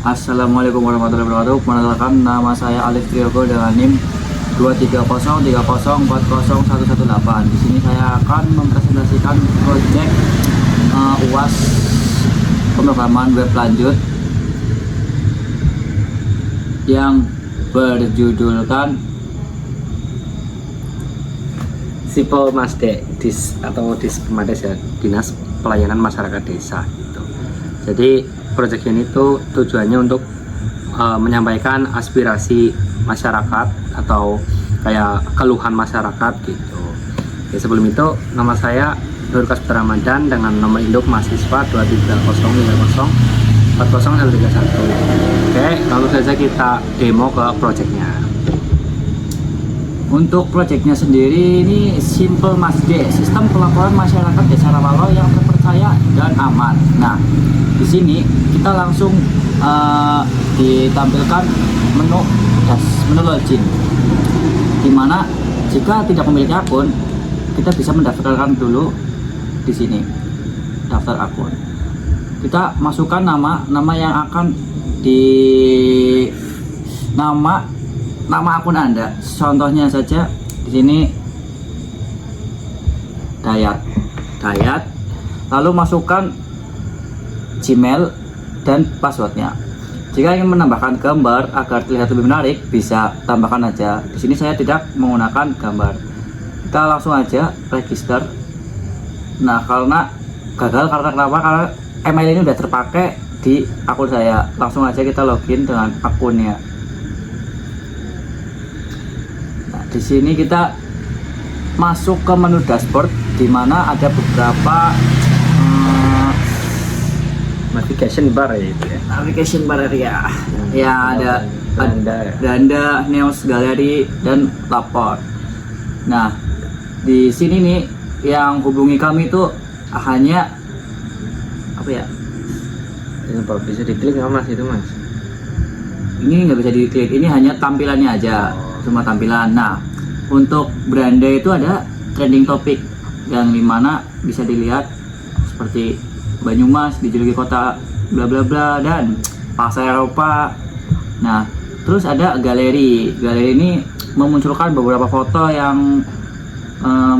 Assalamualaikum warahmatullahi wabarakatuh. Perkenalkan, nama saya Alif Triyogo dengan NIM 23030404118. Di sini saya akan mempresentasikan proyek UAS pemrograman web lanjut yang berjudulkan Sipol Masde atau Dispemades ya, Dinas Pelayanan Masyarakat Desa gitu. Jadi proyek ini tuh tujuannya untuk menyampaikan aspirasi masyarakat atau kayak keluhan masyarakat gitu. Ya, sebelum itu nama saya Nurkas Ramadan dengan nomor induk mahasiswa 23030400131. Oke, langsung saja kita demo ke proyeknya. Untuk proyeknya sendiri ini Simple Masde, sistem pelaporan masyarakat Desa Rawalo yang terpercaya dan aman. Nah, di sini kita langsung ditampilkan menu login, dimana jika tidak memiliki akun kita bisa mendaftarkan dulu di sini, daftar akun. Kita masukkan nama yang akan di nama akun Anda. Contohnya saja di sini Dayat. Lalu masukkan Gmail dan passwordnya. Jika ingin menambahkan gambar agar terlihat lebih menarik, bisa tambahkan aja. Di sini saya tidak menggunakan gambar. Kita langsung aja register. Nah, karena gagal karena email ini udah terpakai di akun saya. Langsung aja kita login dengan akunnya. Di sini kita masuk ke menu dashboard, di mana ada beberapa Navigation bar ya itu ya. navigation bar ya. Ya ada Danda. Danda, Neos, Galeri, dan Lapor. Nah, di sini nih yang hubungi kami itu hanya apa ya? Ini kalau bisa diklik nggak mas itu mas? Ini nggak bisa diklik, ini hanya tampilannya aja. Cuma tampilan. Nah, untuk beranda itu ada trending topik yang dimana bisa dilihat seperti Banyumas dijuluki kota bla bla bla dan pasar Eropa. Nah, terus ada galeri. Galeri ini memunculkan beberapa foto yang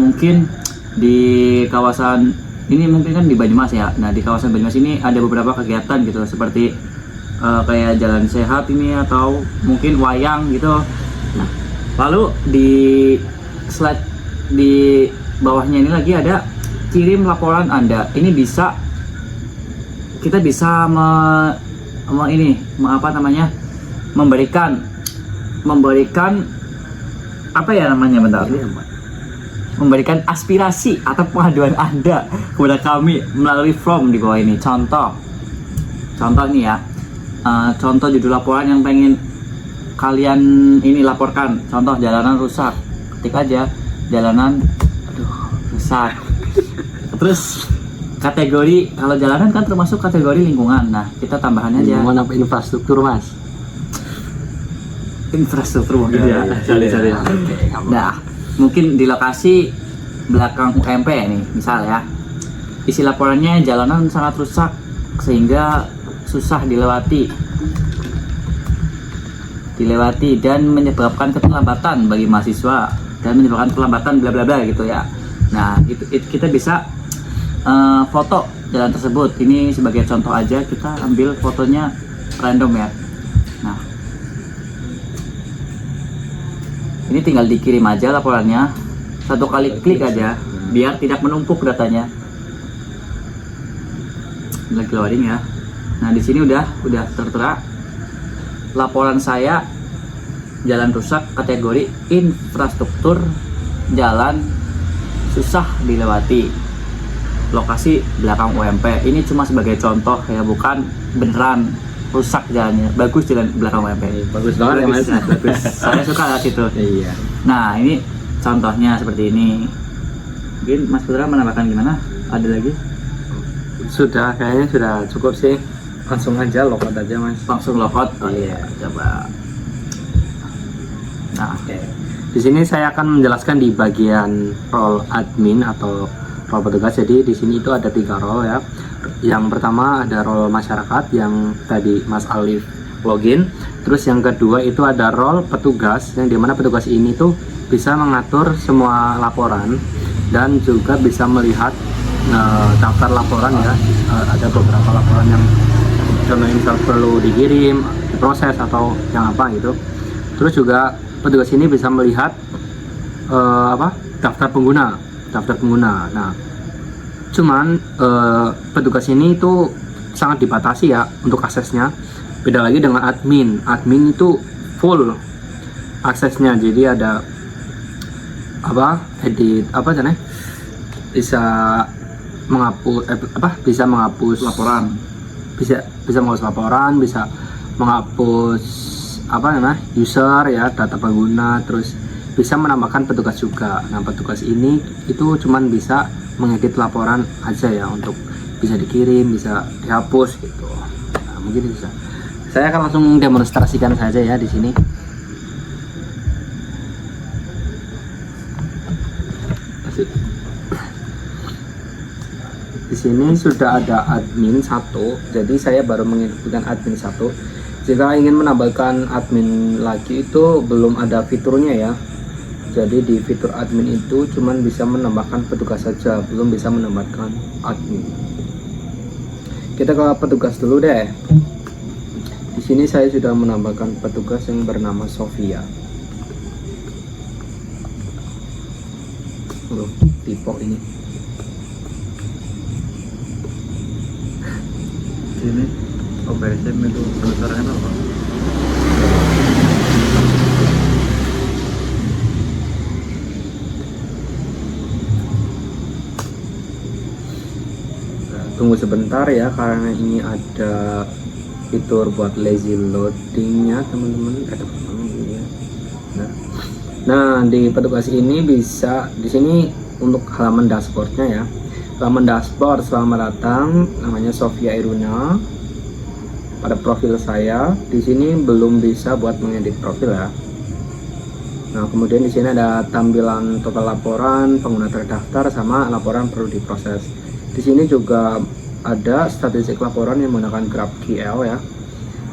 mungkin di kawasan ini, mungkin kan di Banyumas ya. Nah, di kawasan Banyumas ini ada beberapa kegiatan gitu, seperti kayak jalan sehat ini atau mungkin wayang gitu. Nah, lalu di slide di bawahnya ini lagi ada kirim laporan Anda. Ini kita bisa memberikan apa ya namanya, bentar. Memberikan aspirasi atau pengaduan Anda kepada kami melalui form di bawah ini. Contoh nih ya. Contoh judul laporan yang pengen kalian ini laporkan. Contoh jalanan rusak, ketik aja jalanan rusak. Terus kategori, kalau jalanan kan termasuk kategori lingkungan. Nah, kita tambahannya aja Lingkungan apa infrastruktur mas? infrastruktur gitu ya. Sorry. Nah, mungkin di lokasi belakang UMP nih misal ya. Isi laporannya jalanan sangat rusak sehingga susah dilewati dan menyebabkan keterlambatan bagi mahasiswa dan menyebabkan keterlambatan bla bla bla gitu ya. Nah, itu kita bisa foto jalan tersebut. Ini sebagai contoh aja, kita ambil fotonya random ya. Nah, ini tinggal dikirim aja laporannya, satu kali klik aja biar tidak menumpuk datanya. Lagi loading ya. Nah, di sini udah tertera laporan saya jalan rusak kategori infrastruktur, jalan susah dilewati, lokasi belakang UMP. Ini cuma sebagai contoh ya, bukan beneran rusak jalannya. Bagus jalan belakang UMP. Bagus banget ya mas. Bagus. Saya suka lihat itu. Iya. Nah, ini contohnya seperti ini. Mungkin Mas Putra menambahkan gimana? Ada lagi? Sudah, kayaknya sudah cukup sih. Langsung aja logout aja mas. Langsung logout. Oh iya, coba. Nah, Oke. Di sini saya akan menjelaskan di bagian role admin atau role petugas. Jadi di sini itu ada 3 role ya. Yang pertama ada role masyarakat yang tadi Mas Alif login. Terus yang kedua itu ada role petugas, yang dimana petugas ini tuh bisa mengatur semua laporan dan juga bisa melihat daftar laporan ya. Ada beberapa laporan yang contohnya misal perlu dikirim, diproses atau yang apa gitu. Terus juga petugas ini bisa melihat daftar pengguna. Nah, cuman petugas ini itu sangat dibatasi ya untuk aksesnya. Beda lagi dengan admin itu full aksesnya, jadi ada edit bisa menghapus Laporan. bisa menghapus laporan, bisa menghapus user ya, data pengguna, terus bisa menambahkan petugas juga. Nah, petugas ini itu cuman bisa mengedit laporan aja ya, untuk bisa dikirim, bisa dihapus gitu. Nah, mungkin bisa. Saya akan langsung demonstrasikan saja ya di sini. Di sini sudah ada admin 1, jadi saya baru mengikutkan admin 1. Jika ingin menambahkan admin lagi itu belum ada fiturnya ya. Jadi di fitur admin itu cuman bisa menambahkan petugas saja, belum bisa menambahkan admin. Kita ke petugas dulu deh. Di sini saya sudah menambahkan petugas yang bernama Sofia. Loh, tipok ini. Ini OPSM itu penasaran apa? Tunggu sebentar ya, karena ini ada fitur buat lazy loadingnya teman-teman. Ada ya. Nah, di petugas ini bisa di sini untuk halaman dashboardnya ya. Halaman dashboard, selamat datang, namanya Sofia Iruna. Pada profil saya di sini belum bisa buat mengedit profil ya. Nah, kemudian di sini ada tampilan total laporan, pengguna terdaftar, sama laporan perlu diproses. Di sini juga ada statistik laporan yang menggunakan GraphQL ya.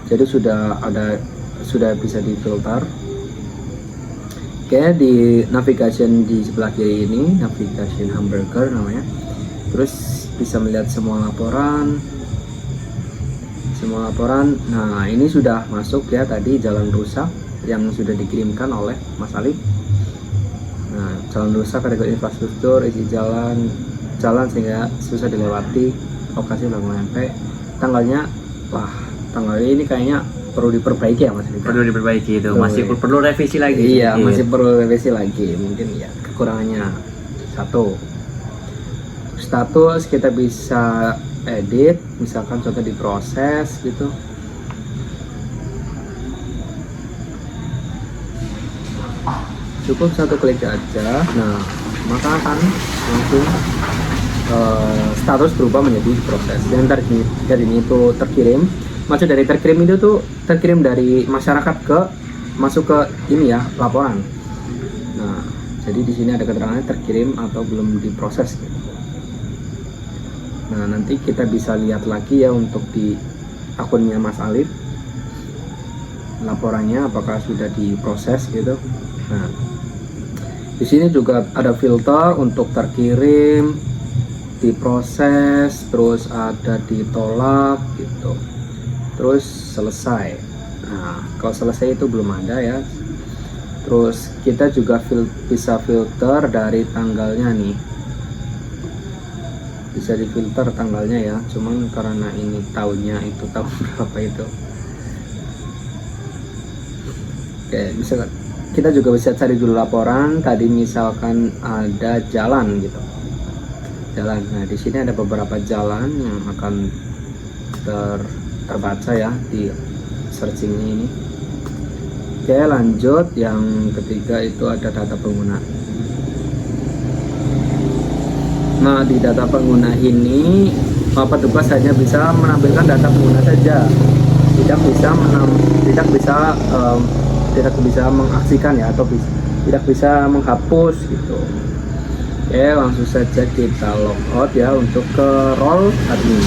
Jadi sudah bisa difilter. Oke, di navigation di sebelah kiri ini, navigation hamburger namanya. Terus bisa melihat semua laporan. Nah, ini sudah masuk ya, tadi jalan rusak yang sudah dikirimkan oleh Mas Alif. Nah, jalan rusak, kategori infrastruktur, isi jalan sehingga susah dilewati, lokasi belum nyampe, tanggalnya ini kayaknya perlu diperbaiki ya Mas. Perlu diperbaiki itu, masih perlu revisi lagi. Iya, masih perlu revisi lagi, mungkin ya kekurangannya 1. Status kita bisa edit, misalkan contoh diproses gitu. Cukup 1 klik aja. Nah, maka akan langsung status berubah menjadi proses. Dan dari ini itu terkirim. Maksud dari terkirim itu tuh terkirim dari masyarakat masuk ke ini ya, laporan. Nah, jadi di sini ada keterangannya terkirim atau belum diproses gitu. Nah, nanti kita bisa lihat lagi ya untuk di akunnya Mas Alif, laporannya apakah sudah diproses gitu. Nah, di sini juga ada filter untuk terkirim, diproses, terus ada ditolak gitu, terus selesai. Nah, kalau selesai itu belum ada ya. Terus kita juga bisa filter dari tanggalnya nih, bisa difilter tanggalnya ya, cuman karena ini tahunnya itu tahun berapa itu. Oke, misalkan kita juga bisa cari dulu laporan tadi, misalkan ada jalan gitu, jalan. Nah, di sini ada beberapa jalan yang akan terbaca ya di searchingnya ini. Oke, lanjut. Yang ketiga itu ada data pengguna. Nah, di data pengguna ini petugas hanya bisa menampilkan data pengguna saja, tidak bisa mengaksikan ya, atau tidak bisa menghapus gitu. Oke, langsung saja kita logout ya untuk ke role admin.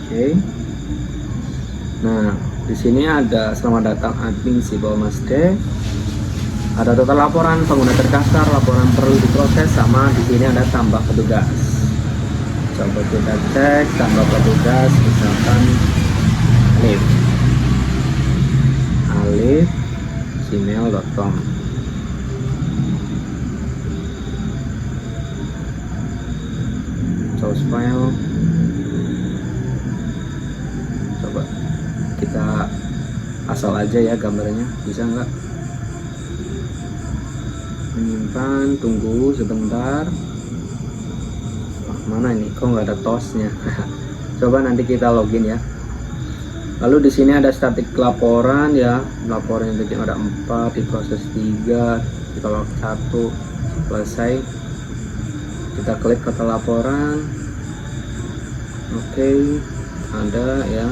Oke. Nah, di sini ada selamat datang admin Sipo Masde. Ada total laporan pengguna terdaftar, laporan perlu diproses, sama di sini ada tambah petugas. Coba kita cek tambah petugas, misalkan alif gmail.com. Source file. Coba kita asal aja ya gambarnya, bisa nggak? Menyimpan, tunggu sebentar. Mana ini? Kok nggak ada tosnya? Coba nanti kita login ya. Lalu di sini ada statik laporan ya. Laporan yang tadi ada 4, diproses 3, kita log 1, selesai. Kita klik kata laporan. Oke, ada ya.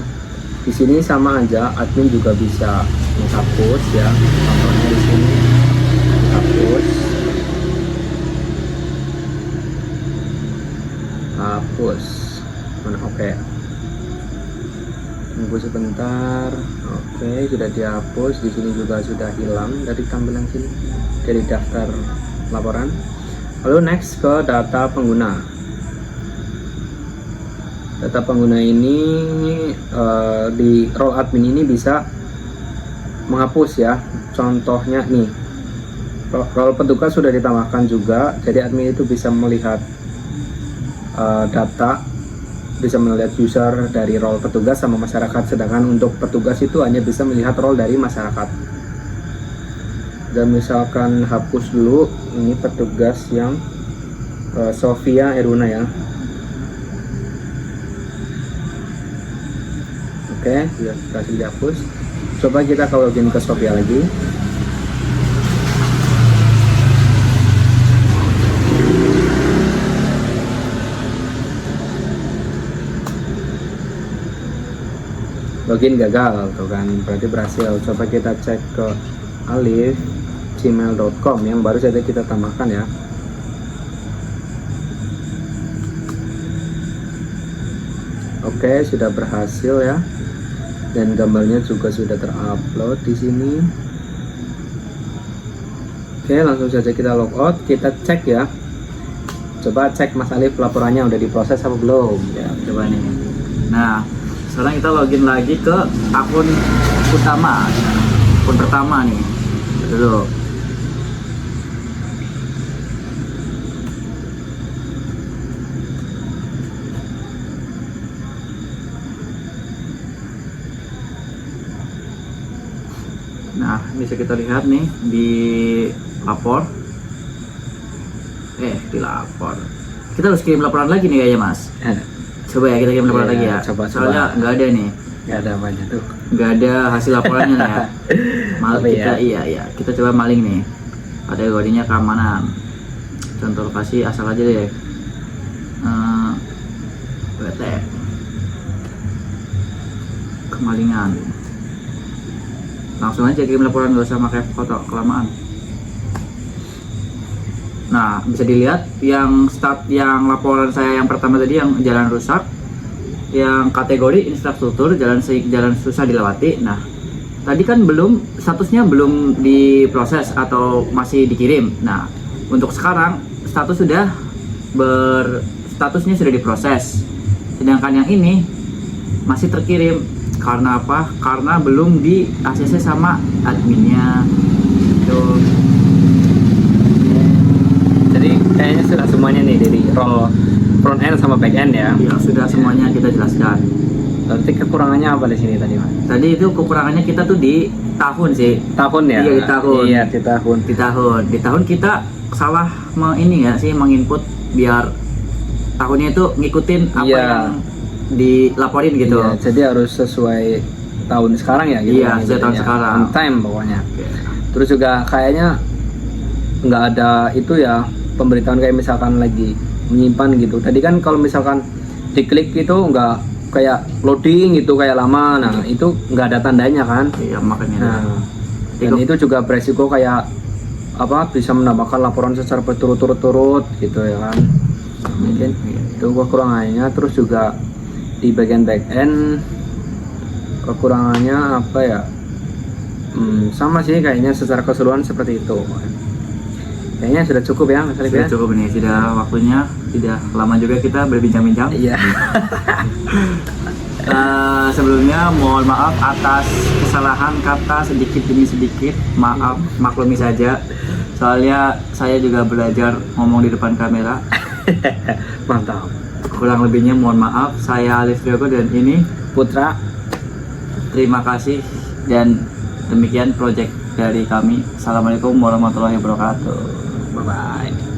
Di sini sama aja, admin juga bisa menghapus ya. Laporannya di sini hapus mana. Oke, tunggu sebentar. Oke, sudah dihapus. Di sini juga sudah hilang dari tampilan sini, dari daftar laporan. Lalu next ke data pengguna. Data pengguna ini di role admin ini bisa menghapus ya. Contohnya nih, role petugas sudah ditambahkan juga, jadi admin itu bisa melihat data, bisa melihat user dari role petugas sama masyarakat, sedangkan untuk petugas itu hanya bisa melihat role dari masyarakat. Dan misalkan hapus dulu ini petugas yang Sofia Eruna ya. Oke, sudah berhasil dihapus. Coba kita login ke Sofia lagi. Login gagal tuh kan, berarti berhasil. Coba kita cek ke alif gmail.com yang baru saja kita tambahkan ya. Oke, sudah berhasil ya, dan gambarnya juga sudah terupload di sini. Oke, langsung saja kita logout, kita cek ya. Coba cek Mas Alif laporannya udah diproses apa belum ya. Coba nih. Nah, sekarang kita login lagi ke akun utama, akun pertama nih. Dulu. Nah, bisa kita lihat nih di lapor. Di lapor. Kita harus kirim laporan lagi nih kayaknya, Mas. Coba ya kita kirim laporan lagi ya. Soalnya nggak ada nih. Nggak ada banyak tuh. Nggak ada hasil laporannya nih ya. Kita iya. Kita coba maling nih. Kategorinya keamanan. Contoh lokasi asal aja deh. PT. Kemalingan. Langsung aja kirim laporan, nggak usah pakai foto kelamaan. Nah, bisa dilihat yang laporan saya yang pertama tadi yang jalan rusak, yang kategori infrastruktur jalan susah dilewati. Nah, tadi kan statusnya belum diproses atau masih dikirim. Nah, untuk sekarang statusnya sudah diproses. Sedangkan yang ini masih terkirim. Karena apa? Karena belum di ACC sama adminnya. Tuh. Jadi kayaknya sudah semuanya nih dari role front end sama back end ya. Iya, sudah semuanya kita jelaskan. Berarti kekurangannya apa di sini tadi, Mas? Tadi itu kekurangannya kita tuh di tahun sih. Tahun ya? Iya, di tahun. Iya, di tahun. Di tahun kita salah menginput biar tahunnya itu ngikutin apa yang dilaporin gitu. Iya, jadi harus sesuai tahun sekarang ya gitu. Iya, sesuai tahun sekarang. On time pokoknya. Terus juga kayaknya nggak ada itu ya, pemberitahuan kayak misalkan lagi menyimpan gitu. Tadi kan kalau misalkan diklik itu nggak kayak loading gitu kayak lama, nah itu nggak ada tandanya kan. Iya, makanya. Nah, dan itu juga beresiko kayak apa, bisa menambahkan laporan secara berturut-turut gitu ya kan. Mungkin itu kekurangannya. Terus juga di bagian back end kekurangannya apa ya, sama sih kayaknya secara keseluruhan seperti itu. Kayaknya sudah cukup ya Mas Alif Sudah ya. cukup ini, sudah waktunya, tidak lama juga kita berbincang-bincang. Iya. Sebelumnya mohon maaf atas kesalahan kata sedikit demi sedikit, maaf, maklumi saja. Soalnya saya juga belajar ngomong di depan kamera. Mantap. Kurang lebihnya mohon maaf. Saya Alif Riogo dan ini Putra. terima kasih, dan demikian project dari kami. Assalamualaikum warahmatullahi wabarakatuh. Bye bye.